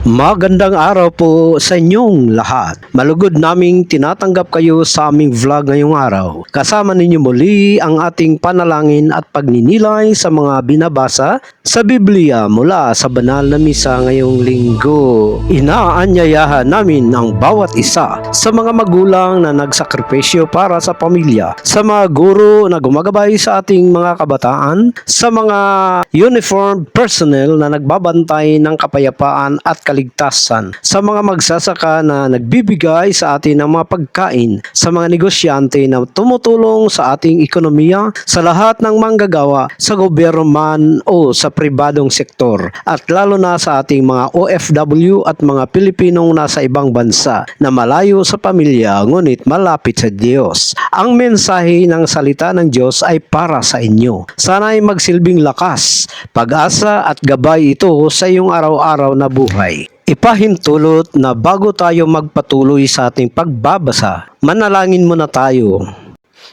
Magandang araw po sa inyong lahat. Malugod naming tinatanggap kayo sa aming vlog ngayong araw. Kasama ninyo muli ang ating panalangin at pagninilay sa mga binabasa sa Biblia mula sa banal na misa ngayong linggo. Inaanyayahan namin ang bawat isa sa mga magulang na nagsakripisyo para sa pamilya, sa mga guro na gumagabay sa ating mga kabataan, sa mga uniformed personnel na nagbabantay ng kapayapaan at kaligtasan, sa mga magsasaka na nagbibigay sa atin ng mga pagkain, sa mga negosyante na tumutulong sa ating ekonomiya, sa lahat ng manggagawa, sa gobyerno man o sa pribadong sektor, at lalo na sa ating mga OFW at mga Pilipinong nasa ibang bansa na malayo sa pamilya ngunit malapit sa Diyos. Ang mensahe ng salita ng Diyos ay para sa inyo. Sana ay magsilbing lakas, pag-asa at gabay ito sa iyong araw-araw na buhay. Ipahintulot na bago tayo magpatuloy sa ating pagbabasa, manalangin muna tayo.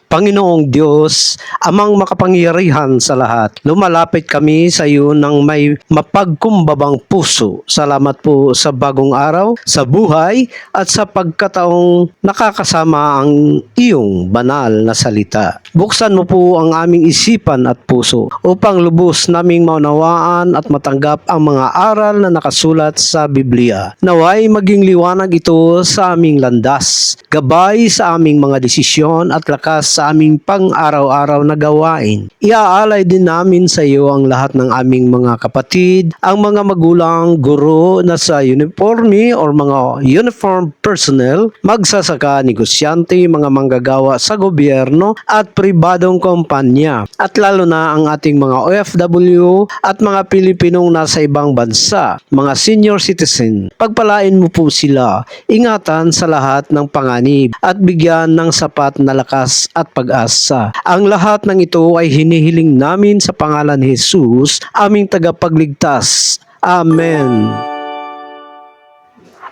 Panginoong Diyos, amang makapangyarihan sa lahat, lumalapit kami sa iyo ng may mapagkumbabang puso. Salamat po sa bagong araw, sa buhay, at sa pagkataong nakakasama ang iyong banal na salita. Buksan mo po ang aming isipan at puso upang lubos naming maunawaan at matanggap ang mga aral na nakasulat sa Biblia. Naway maging liwanag ito sa aming landas, gabay sa aming mga desisyon at lakas sa aming pang-araw-araw na gawain. Iaalay din namin sa iyo ang lahat ng aming mga kapatid, ang mga magulang, guro na sa uniforme or mga uniform personnel, magsasaka, negosyante, mga manggagawa sa gobyerno at pribadong kumpanya, at lalo na ang ating mga OFW at mga Pilipinong nasa ibang bansa, mga senior citizen. Pagpalain mo po sila, ingatan sa lahat ng panganib at bigyan ng sapat na lakas at pag-asa. Ang lahat ng ito ay hinihiling namin sa pangalan ni Jesus, aming tagapagligtas. Amen.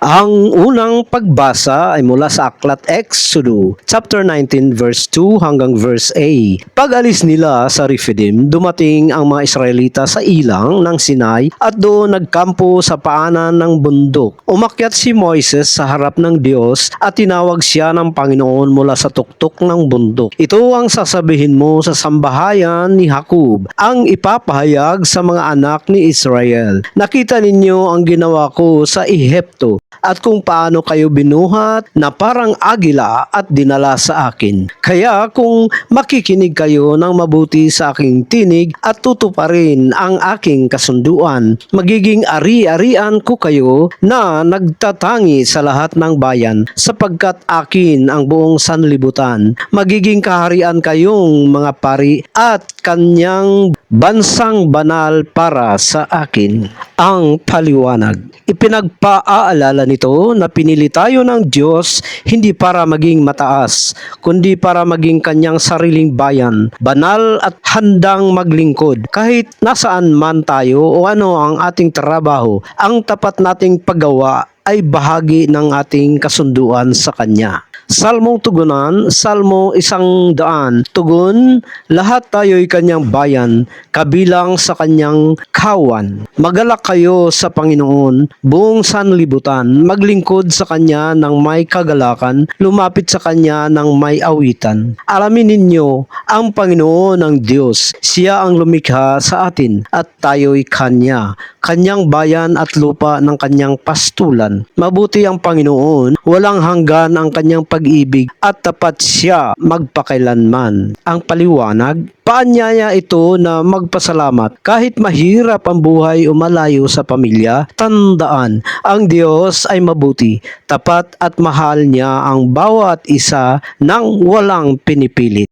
Ang unang pagbasa ay mula sa aklat Exodo, chapter 19, verse 2 hanggang verse A. Pag-alis nila sa Rephidim, dumating ang mga Israelita sa ilang ng Sinai at doon nagkampo sa paanan ng bundok. Umakyat si Moises sa harap ng Diyos at tinawag siya ng Panginoon mula sa tuktok ng bundok. Ito ang sasabihin mo sa sambahayan ni Jacob, ang ipapahayag sa mga anak ni Israel. Nakita ninyo ang ginawa ko sa Ehipto, at kung paano kayo binuhat na parang agila at dinala sa akin. Kaya kung makikinig kayo ng mabuti sa aking tinig at tutuparin ang aking kasunduan, magiging ari-arian ko kayo na nagtatangi sa lahat ng bayan, sapagkat akin ang buong sanlibutan. Magiging kaharian kayong mga pari at kanyang bansang banal para sa akin. Ang paliwanag. Ipinagpaalala nito na pinili tayo ng Diyos hindi para maging mataas, kundi para maging kanyang sariling bayan, banal at handang maglingkod. Kahit nasaan man tayo o ano ang ating trabaho, ang tapat nating paggawa ay bahagi ng ating kasunduan sa Kanya. Salmong tugunan, Salmo 100, tugon, lahat tayo'y kanyang bayan, kabilang sa kanyang kawan. Magalak kayo sa Panginoon, buong sanlibutan, maglingkod sa kanya ng may kagalakan, lumapit sa kanya ng may awitan. Alamin ninyo, ang Panginoon ang Diyos, siya ang lumikha sa atin, at tayo'y kanya, kanyang bayan at lupa ng kanyang pastulan. Mabuti ang Panginoon, walang hanggan ang kanyang pag-ibig at tapat siya magpakailanman. Ang paliwanag, paanyaya ito na magpasalamat kahit mahirap ang buhay o malayo sa pamilya. Tandaan, ang Diyos ay mabuti, tapat at mahal niya ang bawat isa nang walang pinipilit.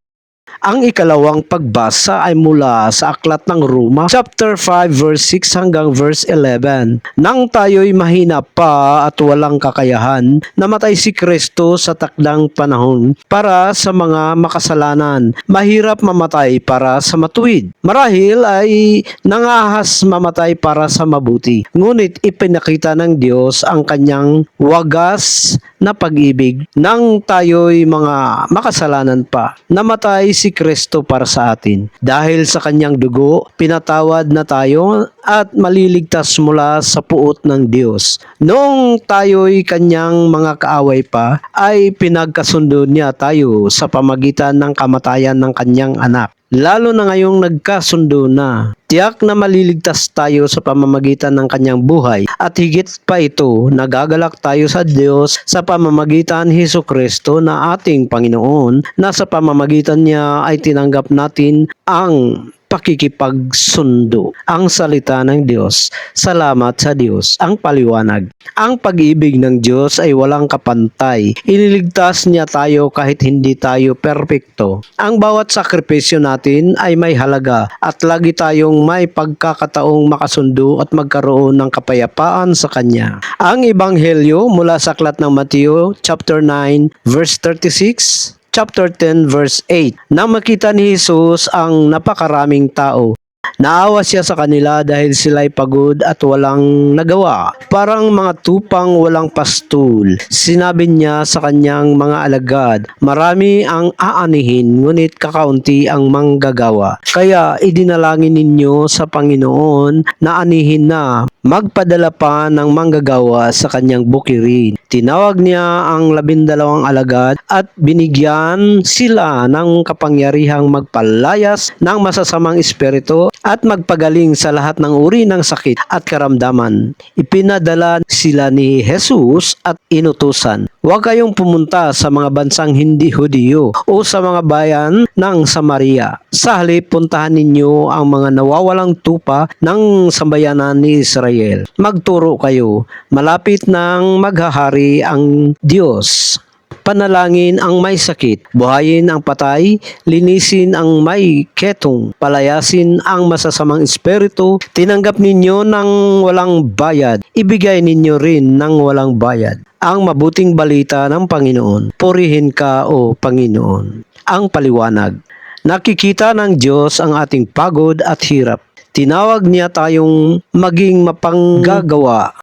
Ang ikalawang pagbasa ay mula sa aklat ng Roma, chapter 5, verse 6 hanggang verse 11. Nang tayo'y mahina pa at walang kakayahan, namatay si Kristo sa takdang panahon para sa mga makasalanan. Mahirap mamatay para sa matuwid. Marahil ay nangahas mamatay para sa mabuti. Ngunit ipinakita ng Diyos ang kanyang wagas na pag-ibig nang tayo'y mga makasalanan pa. Namatay si Kristo para sa atin. Dahil sa kanyang dugo, pinatawad na tayo at maliligtas mula sa puot ng Diyos. Noong tayo'y kanyang mga kaaway pa, ay pinagkasundo niya tayo sa pamagitan ng kamatayan ng kanyang anak. Lalo na ngayong nagkasundo na, tiyak na maliligtas tayo sa pamamagitan ng kanyang buhay at higit pa ito, nagagalak tayo sa Diyos sa pamamagitan Hesus Kristo na ating Panginoon, na sa pamamagitan niya ay tinanggap natin ang pakikipagsundo. Ang salita ng Diyos. Salamat sa Diyos. Ang paliwanag. Ang pag-ibig ng Diyos ay walang kapantay. Iniligtas niya tayo kahit hindi tayo perpekto. Ang bawat sakripisyo natin ay may halaga at lagi tayong may pagkakataong makasundo at magkaroon ng kapayapaan sa Kanya. Ang Ebanghelyo mula sa aklat ng Mateo chapter 9 verse 36, chapter 10 verse 8. Nang makita ni Jesus ang napakaraming tao, naawa siya sa kanila dahil sila'y pagod at walang nagawa. Parang mga tupang walang pastul. Sinabi niya sa kanyang mga alagad, marami ang aanihin, ngunit kakaunti ang manggagawa. Kaya idinalangin ninyo sa Panginoon na anihin na magpadala pa ng manggagawa sa kanyang bukirin. Tinawag niya ang 12 alagad at binigyan sila ng kapangyarihang magpalayas ng masasamang espiritu at magpagaling sa lahat ng uri ng sakit at karamdaman. Ipinadala sila ni Jesus at inutusan, huwag kayong pumunta sa mga bansang hindi Hudiyo o sa mga bayan ng Samaria. Sa halip, puntahan ninyo ang mga nawawalang tupa ng sambayanan ni Israel. Magturo kayo, malapit nang maghahari ang Diyos. Panalangin ang may sakit, buhayin ang patay, linisin ang may ketong, palayasin ang masasamang espiritu, tinanggap ninyo ng walang bayad, ibigay ninyo rin ng walang bayad. Ang mabuting balita ng Panginoon, purihin ka o Panginoon. Ang paliwanag, nakikita ng Diyos ang ating pagod at hirap. Tinawag niya tayong maging mapanggagawa.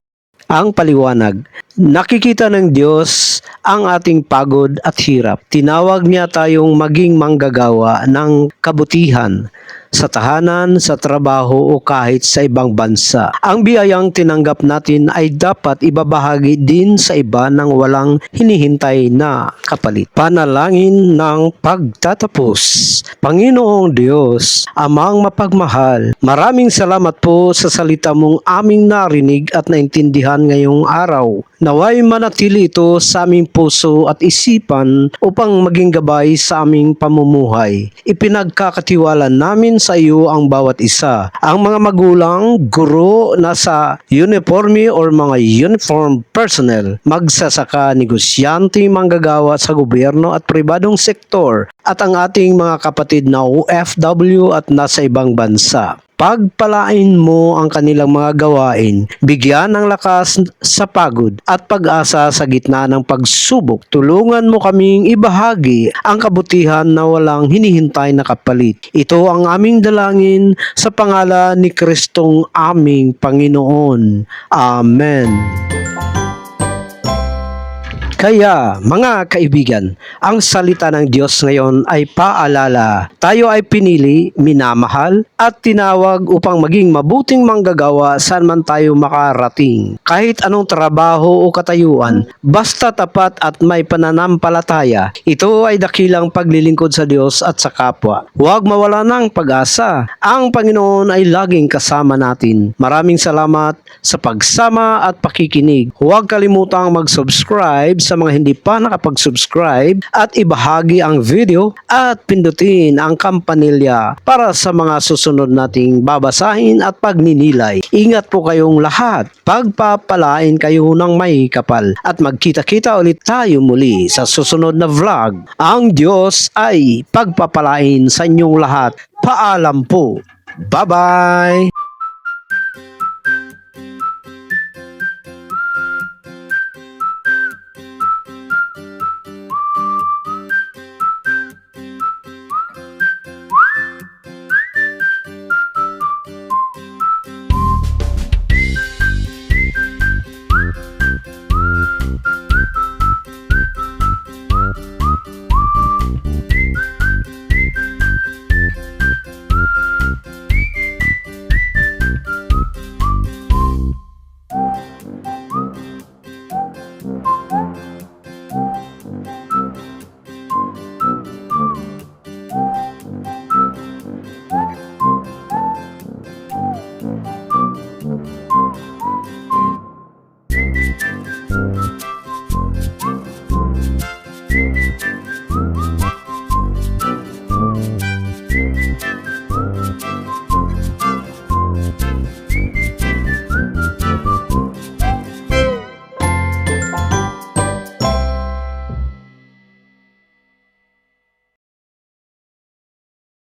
Ang paliwanag, nakikita ng Diyos ang ating pagod at hirap. Tinawag niya tayong maging manggagawa ng kabutihan sa tahanan, sa trabaho o kahit sa ibang bansa. Ang biyayang tinanggap natin ay dapat ibabahagi din sa iba ng walang hinihintay na kapalit. Panalangin ng pagtatapos. Panginoong Diyos, Amang mapagmahal, maraming salamat po sa salita mong aming narinig at naintindihan ngayong araw. Naway manatili ito sa aming puso at isipan upang maging gabay sa aming pamumuhay. Ipinagkakatiwala namin sa iyo ang bawat isa. Ang mga magulang, guro, nasa uniforme or mga uniform personnel, magsasaka, negosyante, manggagawa sa gobyerno at pribadong sektor, at ang ating mga kapatid na OFW at nasa ibang bansa. Pagpalain mo ang kanilang mga gawain, bigyan ng lakas sa pagod at pag-asa sa gitna ng pagsubok. Tulungan mo kaming ibahagi ang kabutihan na walang hinihintay na kapalit. Ito ang aming dalangin sa pangalan ni Kristong aming Panginoon. Amen. Kaya, mga kaibigan, ang salita ng Diyos ngayon ay paalala. Tayo ay pinili, minamahal, at tinawag upang maging mabuting manggagawa saan man tayo makarating. Kahit anong trabaho o katayuan, basta tapat at may pananampalataya, ito ay dakilang paglilingkod sa Diyos at sa kapwa. Huwag mawala ng pag-asa. Ang Panginoon ay laging kasama natin. Maraming salamat sa pagsama at pakikinig. Huwag kalimutang mag-subscribe sa mga hindi pa nakapag-subscribe at ibahagi ang video at pindutin ang kampanilya para sa mga susunod nating babasahin at pagninilay. Ingat po kayong lahat. Pagpapalain kayo ng may kapal at magkita-kita ulit tayo muli sa susunod na vlog. Ang Diyos ay pagpapalain sa inyong lahat. Paalam po. Bye-bye!